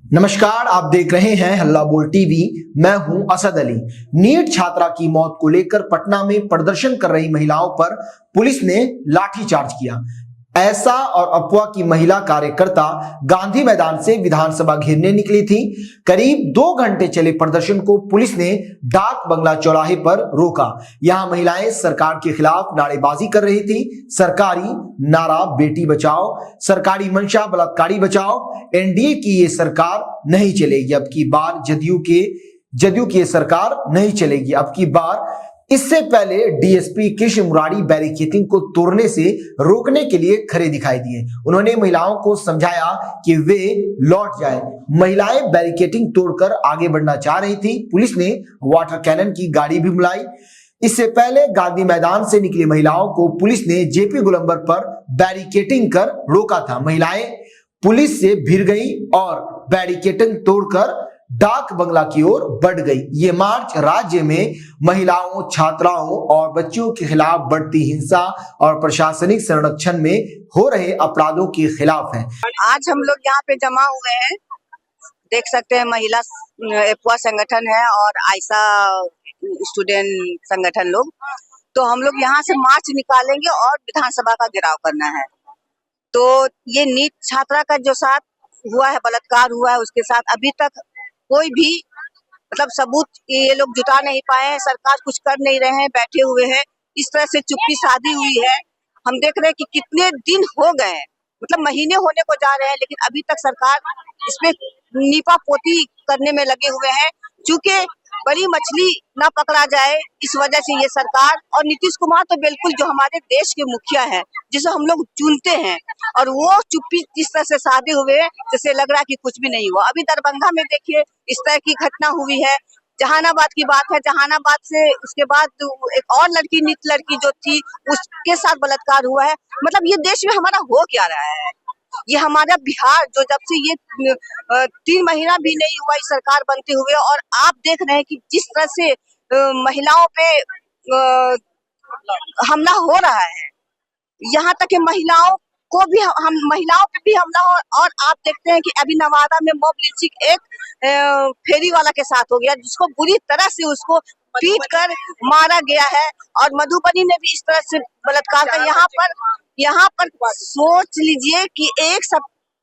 नमस्कार, आप देख रहे हैं हल्ला बोल टीवी। मैं हूं असद अली। नीट छात्रा की मौत को लेकर पटना में प्रदर्शन कर रही महिलाओं पर पुलिस ने लाठीचार्ज किया। ऐसा और अफवाह की महिला कार्यकर्ता गांधी मैदान से विधानसभा घेरने निकली थी। करीब 2 घंटे चले प्रदर्शन को पुलिस ने डाक बंगला चौराहे पर रोका। यहां महिलाएं सरकार के खिलाफ नारेबाजी कर रही थी। सरकारी नारा बेटी बचाओ, सरकारी मंशा बलात्कारी बचाओ, एनडीए की ये सरकार नहीं चलेगी, अब की बार जदयू की ये सरकार नहीं चलेगी, अब की बार। इससे पहले डीएसपी कृष्ण मुरारी बैरिकेडिंग को तोड़ने से रोकने के लिए खड़े दिखाई दिए। उन्होंने महिलाओं को समझाया कि वे लौट जाएं। महिलाएं बैरिकेडिंग तोड़कर आगे बढ़ना चाह रही थी। पुलिस ने वाटर कैनन की गाड़ी भी बुलाई। इससे पहले गांधी मैदान से निकली महिलाओं को पुलिस ने जेपी गोलंबर पर बैरिकेडिंग कर रोका था। महिलाएं पुलिस से भिड़ गई और बैरिकेडिंग तोड़कर डाक बंगला की ओर बढ़ गई। ये मार्च राज्य में महिलाओं, छात्राओं और बच्चियों के खिलाफ बढ़ती हिंसा और प्रशासनिक संरक्षण में हो रहे अपराधों के खिलाफ है। आज हम लोग यहाँ पे जमा हुए हैं, देख सकते हैं महिला एपुआ संगठन है और आयशा स्टूडेंट संगठन लोग। तो हम लोग यहाँ से मार्च निकालेंगे और विधानसभा का घेराव करना है। तो ये नीट छात्रा का जो साथ हुआ है, बलात्कार हुआ है, उसके साथ अभी तक कोई भी मतलब सबूत ये लोग जुटा नहीं पाए हैं। सरकार कुछ कर नहीं रहे हैं, बैठे हुए हैं। इस तरह से चुप्पी साधी हुई है। हम देख रहे हैं कि कितने दिन हो गए हैं, मतलब महीने होने को जा रहे हैं, लेकिन अभी तक सरकार इसमें नीपा पोती करने में लगे हुए हैं। क्योंकि बड़ी मछली ना पकड़ा जाए, इस वजह से ये सरकार और नीतीश कुमार तो बिल्कुल जो हमारे देश के मुखिया हैं, जिसे हम लोग चुनते हैं, और वो चुप्पी इस तरह से साधे हुए जैसे लग रहा है कि कुछ भी नहीं हुआ। अभी दरभंगा में देखिए इस तरह की घटना हुई है। जहानाबाद की बात है, जहानाबाद से उसके बाद एक और लड़की, नीट लड़की जो थी, उसके साथ बलात्कार हुआ है। मतलब ये देश में हमारा हो क्या रहा है? ये हमारा बिहार जो जब से ये 3 महीना भी नहीं हुआ इस सरकार बनते हुए, और आप देख रहे हैं कि जिस तरह से महिलाओं पे हमला हो रहा है, यहाँ तक कि महिलाओं को भी हम महिलाओं पे भी हमला हो। और आप देखते हैं कि अभी नवादा में मॉब लिंचिंग एक फेरी वाला के साथ हो गया, जिसको बुरी तरह से उसको पीट कर मारा गया है। और मधुबनी ने भी इस तरह से बलात्कार का यहाँ पर सोच लीजिए कि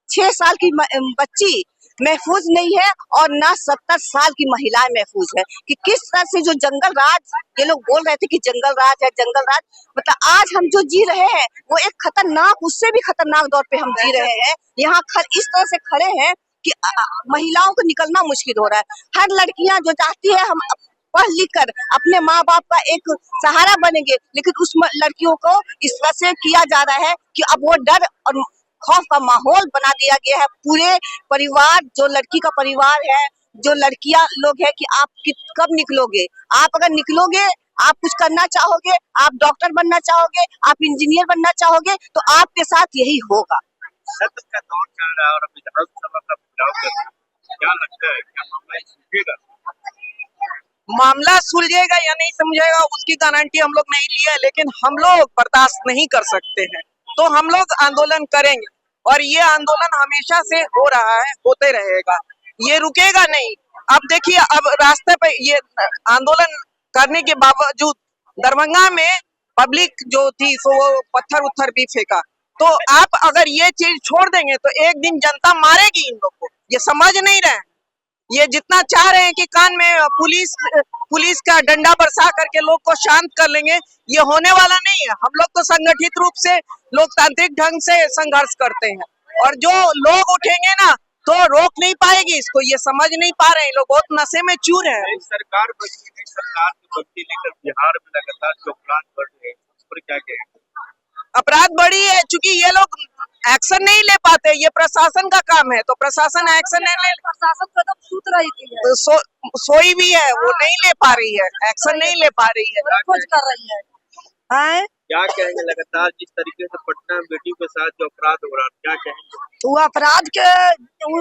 6 साल की बच्ची महफूज नहीं है और ना 70 साल की महिलाएं महफूज है। कि किस तरह से जो जंगल राज, ये लोग बोल रहे थे कि जंगल राज है, जंगल राज, मतलब आज हम जो जी रहे हैं वो एक खतरनाक, उससे भी खतरनाक दौर पे हम जी रहे हैं। यहाँ इस तरह से खड़े हैं कि महिलाओं को निकलना मुश्किल हो रहा है। हर लड़कियां जो चाहती है हम पढ़ लिख कर अपने माँ बाप का एक सहारा बनेंगे, लेकिन उस लड़कियों को इस तरह से किया जा रहा है कि अब वो डर और खौफ का माहौल बना दिया गया है। पूरे परिवार, जो लड़की का परिवार है, जो लड़कियां लोग है कि आप कब निकलोगे, आप अगर निकलोगे, आप कुछ करना चाहोगे, आप डॉक्टर बनना चाहोगे, आप इंजीनियर बनना चाहोगे, तो आपके साथ यही होगा। सत्र का दौर चल रहा है और विधानसभा का चुनाव कर रहा है, क्या लगता है क्या मामला सुलझेगा? मामला सुलझेगा या नहीं समझेगा उसकी गारंटी हम लोग नहीं लिए, लेकिन हम लोग बर्दाश्त नहीं कर सकते हैं, तो हम लोग आंदोलन करेंगे। और ये आंदोलन हमेशा से हो रहा है, होते रहेगा, ये रुकेगा नहीं। अब देखिए, अब रास्ते पे ये आंदोलन करने के बावजूद दरभंगा में पब्लिक जो थी सो वो पत्थर उत्थर भी फेंका। तो आप अगर ये चीज छोड़ देंगे तो एक दिन जनता मारेगी इन लोग को, ये समझ नहीं रहे। ये जितना चाह रहे हैं कि कान में पुलिस का डंडा बरसा करके लोग को शांत कर लेंगे, ये होने वाला नहीं है। हम लोग तो संगठित रूप से लोकतांत्रिक ढंग से संघर्ष करते हैं, और जो लोग उठेंगे ना तो रोक नहीं पाएगी इसको, ये समझ नहीं पा रहे हैं लोग, बहुत नशे में चूर है। सरकार की बदली लेकर बिहार में लगातार जो अपराध बढ़ रहे हैं उस पर क्या कहेंगे? अपराध बढ़ी है, चूंकि ये लोग एक्शन नहीं ले पाते, ये प्रशासन का काम है, तो प्रशासन एक्शन नहीं ले, प्रशासन कदम सूत रही थी, सोई भी है, वो नहीं ले पा रही है, एक्शन नहीं ले पा रही है, खोज कर रही है। क्या कहेंगे लगातार जिस तरीके से पटना में बेटियों के साथ जो अपराध हो रहा है, क्या कहेंगे? वो अपराध के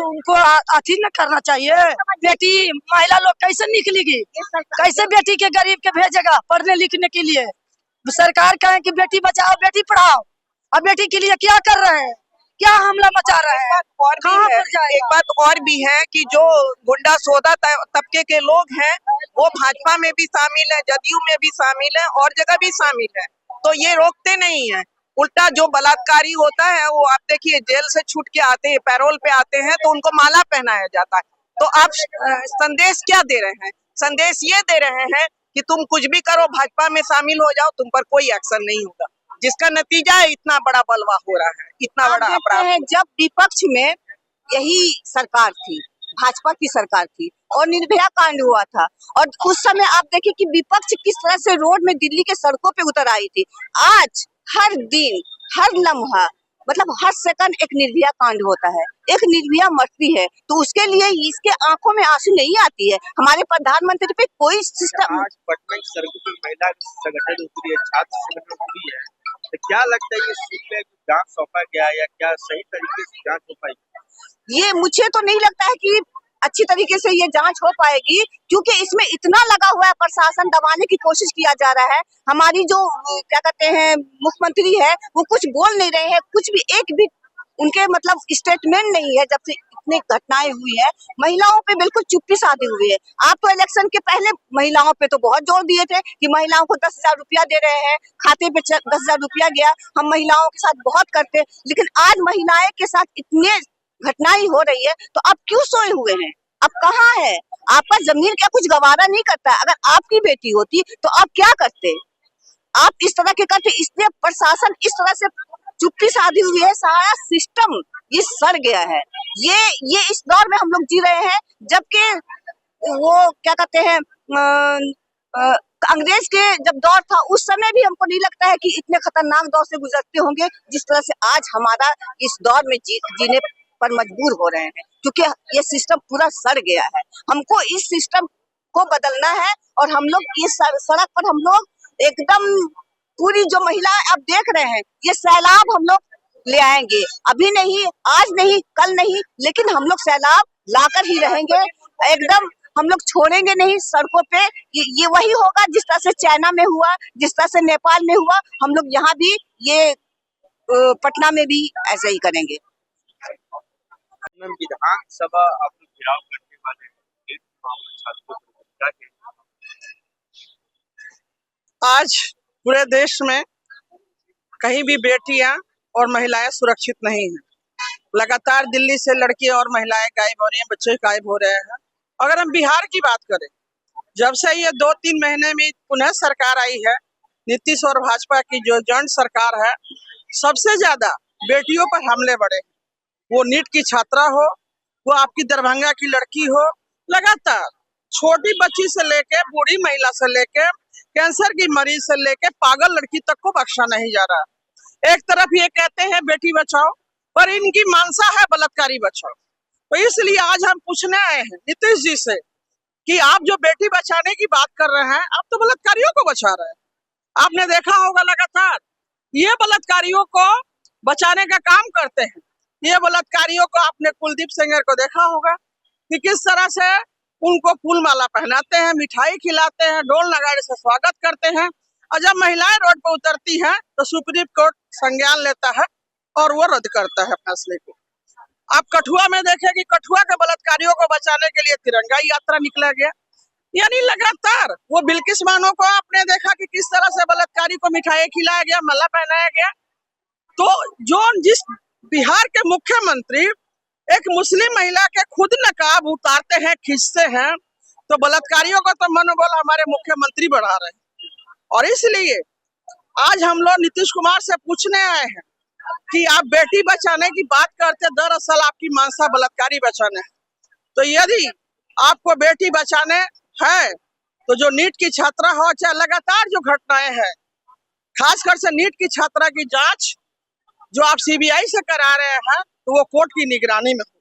उनको अथी न करना चाहिए। बेटी महिला लोग कैसे निकलेगी, कैसे बेटी के गरीब के भेजेगा पढ़ने लिखने के लिए? सरकार कहे कि बेटी बचाओ बेटी पढ़ाओ, और बेटी के लिए क्या कर रहे हैं? क्या हमला मचा रहे हैं, कहाँ पर जाएगा? एक बात और भी है कि जो गुंडा सौदा तबके के लोग हैं वो भाजपा में भी शामिल है, जदयू में भी शामिल है और जगह भी शामिल है, तो ये रोकते नहीं है। उल्टा जो बलात्कारी होता है वो आप देखिए जेल से छूट के आते हैं, पैरोल पे आते हैं तो उनको माला पहनाया जाता है। तो आप संदेश क्या दे रहे हैं? संदेश ये दे रहे हैं कि तुम कुछ भी करो, भाजपा में शामिल हो जाओ, तुम पर कोई एक्शन नहीं होगा, जिसका नतीजा है इतना बड़ा बलवा हो रहा है, इतना बड़ा अपराध। जब विपक्ष में यही सरकार थी, भाजपा की सरकार थी और निर्भया कांड हुआ था, और उस समय आप देखिए कि विपक्ष किस तरह से रोड में दिल्ली के सड़कों पे उतर आई थी। आज हर दिन, हर लम्हा, मतलब हर सेकंड एक निर्भया कांड होता है, एक निर्भया मरती है, तो उसके लिए इसके आंखों में आंसू नहीं आती है। हमारे प्रधानमंत्री पे कोई सिस्टम। आज पटना की सड़कों पर महिला संगठन उतरी है, छात्र संगठन उतरी है, तो क्या लगता है ये सीट में जांच सौंपा गया या क्या सही तरीके से जांच हो पाएगी? ये मुझे तो नहीं लगता है कि अच्छी तरीके से ये जांच हो पाएगी, क्योंकि इसमें इतना लगा हुआ है, प्रशासन दबाने की कोशिश किया जा रहा है। हमारी जो क्या कहते हैं मुख्यमंत्री है वो कुछ बोल नहीं रहे हैं, कुछ भी एक भी उनके मतलब स्टेटमेंट नहीं है। जब से इतनी घटनाएं हुई है, महिलाओं पे बिल्कुल चुप्पी साधी हुई है। आप तो इलेक्शन के पहले महिलाओं पे तो बहुत जोर दिए थे कि महिलाओं को 10,000 रुपया दे रहे हैं, खाते पे 10,000 रुपया गया, हम महिलाओं के साथ बहुत करते, लेकिन आज महिलाएं के साथ इतने घटनाएं हो रही है, तो आप क्यों सोए हुए हैं? आप कहाँ है? आपका जमीर क्या कुछ गवारा नहीं करता? अगर आपकी बेटी होती तो आप क्या करते? आप इस तरह के करते, इसलिए प्रशासन इस तरह से चुप्पी साधी हुई है, सारा सिस्टम ये सड़ गया है। ये इस दौर में हम लोग जी रहे हैं, जबकि वो क्या कहते हैं अंग्रेज के जब दौर था उस समय भी हमको नहीं लगता है कि इतने खतरनाक दौर से गुजरते होंगे जिस तरह से आज हमारा इस दौर में जीने पर मजबूर हो रहे हैं, क्योंकि ये सिस्टम पूरा सड़ गया है। हमको इस सिस्टम को बदलना है और हम लोग इस सड़क पर हम लोग एकदम पूरी जो महिलाएं आप देख रहे हैं, ये सैलाब हम लोग ले आएंगे, अभी नहीं, आज नहीं, कल नहीं, लेकिन हम लोग सैलाब लाकर ही रहेंगे। एकदम हम लोग छोड़ेंगे नहीं सड़कों पे। ये वही होगा जिस तरह से चाइना में हुआ, जिस तरह से नेपाल में हुआ, हम लोग यहाँ भी ये पटना में भी ऐसे ही करेंगे। विधानसभा अब घिराव करने वाले छात्रों को क्या कहना? आज पूरे देश में कहीं भी बेटियां और महिलाएं सुरक्षित नहीं हैं। लगातार दिल्ली से लड़कियां और महिलाएं गायब हो रही हैं, बच्चे गायब हो रहे हैं। अगर हम बिहार की बात करें, जब से ये 2-3 महीने में पुनः सरकार आई है, नीतीश और भाजपा की जो जॉइंट सरकार है, सबसे ज्यादा बेटियों पर हमले बढ़े। वो नीट की छात्रा हो, वो आपकी दरभंगा की लड़की हो, लगातार छोटी बच्ची से लेके बूढ़ी महिला से लेके कैंसर की मरीज से लेके पागल लड़की तक को बख्शा नहीं जा रहा। एक तरफ ये कहते हैं बेटी बचाओ, पर इनकी मानसा है बलात्कारी बचाओ। तो इसलिए आज हम पूछने आए हैं नीतीश जी से कि आप जो बेटी बचाने की बात कर रहे हैं, आप तो बलात्कारियों को बचा रहे हैं। आपने देखा होगा लगातार ये बलात्कारियों को बचाने का काम करते हैं। ये बलात्कारियों को आपने कुलदीप सेंगर को देखा होगा कि किस तरह से उनको फूल माला पहनाते हैं, मिठाई खिलाते हैं, ढोल नगाड़े से स्वागत करते हैं, और जब महिलाएं रोड पर उतरती हैं तो सुप्रीम कोर्ट संज्ञान लेता है और वो रद्द करता है फैसले को। आप कठुआ में देखें कि कठुआ के बलात्कारियों को बचाने के लिए तिरंगा यात्रा निकला गया। यानी लगातार वो बिल्किस बानो को आपने देखा कि किस तरह से बलात्कारी को मिठाई खिलाया गया, माला पहनाया गया। तो जो जिस बिहार के मुख्यमंत्री एक मुस्लिम महिला के खुद नकाब उतारते हैं, खींचते हैं, तो बलात्कारियों का तो मनोबल हमारे मुख्यमंत्री बढ़ा रहे हैं। और इसलिए आज हम लोग नीतीश कुमार से पूछने आए हैं कि आप बेटी बचाने की बात करते, दरअसल आपकी मानसा बलात्कारी बचाने है। तो यदि आपको बेटी बचाने है तो जो नीट की छात्रा हो, चाहे लगातार जो घटनाएं हैं, खासकर से नीट की छात्रा की जांच जो आप सीबीआई से करा रहे हैं, तो वो कोर्ट की निगरानी में हो,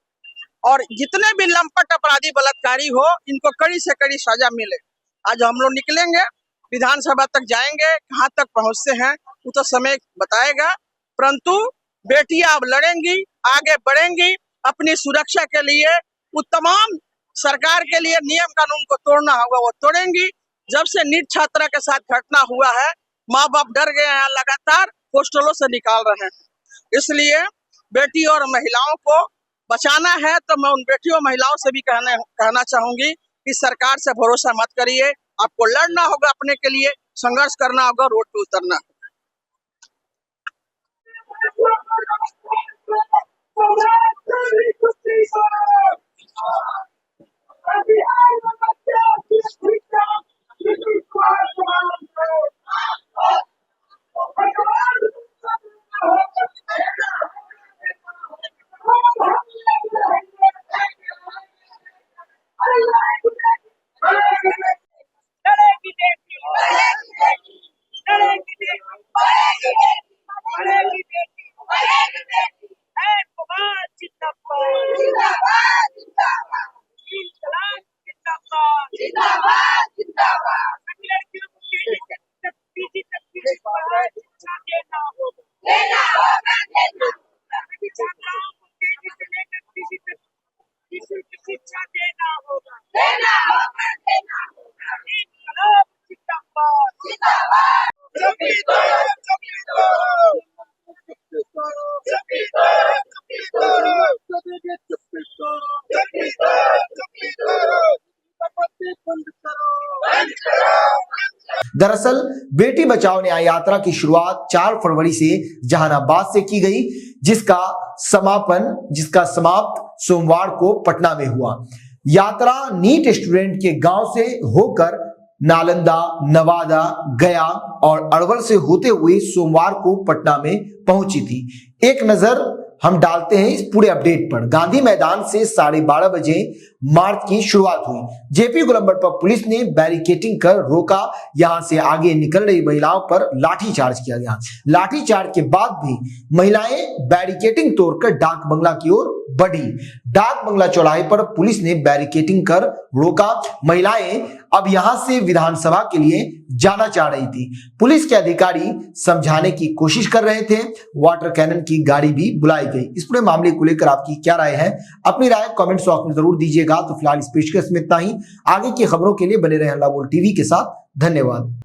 और जितने भी लंपट अपराधी बलात्कारी हो, इनको कड़ी से कड़ी सजा मिले। आज हम लोग निकलेंगे, विधानसभा तक जाएंगे, कहाँ तक पहुंचते हैं वो तो समय बताएगा, परंतु बेटियां अब लड़ेंगी, आगे बढ़ेंगी, अपनी सुरक्षा के लिए वो तमाम सरकार के लिए नियम कानून को तोड़ना होगा वो तोड़ेंगी। जब से नीट छात्रा के साथ घटना हुआ है, माँ बाप डर गए हैं, लगातार हॉस्टलों से निकाल रहे हैं। इसलिए बेटी और महिलाओं को बचाना है तो मैं उन बेटियों महिलाओं से भी कहना चाहूंगी कि सरकार से भरोसा मत करिए। आपको लड़ना होगा, अपने के लिए संघर्ष करना होगा, रोड पे उतरना होगा। दरअसल बेटी बचाओ न्याय यात्रा की शुरुआत 4 फरवरी से जहानाबाद से की गई, जिसका समाप्त सोमवार को पटना में हुआ। यात्रा नीट स्टूडेंट के गांव से होकर नालंदा, नवादा, गया और अरवल से होते हुए सोमवार को पटना में पहुंची थी। एक नजर हम डालते हैं इस पूरे अपडेट पर। गांधी मैदान से 12:30 बजे मार्च की शुरुआत हुई। जेपी गोलंबर पर पुलिस ने बैरिकेटिंग कर रोका। यहां से आगे निकल रही महिलाओं पर लाठीचार्ज किया गया। लाठीचार्ज के बाद भी महिलाएं बैरिकेटिंग तोड़कर डाक बंगला की ओर बढ़ी। डाक बंगला चौराहे पर पुलिस ने बैरिकेटिंग कर रोका। महिलाएं अब यहां से विधानसभा के लिए जाना चाह रही थी। पुलिस के अधिकारी समझाने की कोशिश कर रहे थे। वाटर कैनन की गाड़ी भी बुलाई गई। इस पूरे मामले को लेकर आपकी क्या राय है? अपनी राय कमेंट बॉक्स में जरूर दीजिएगा। तो फिलहाल इस पेशकश में इतना ही। आगे की खबरों के लिए बने रहे हल्ला बोल टीवी के साथ। धन्यवाद।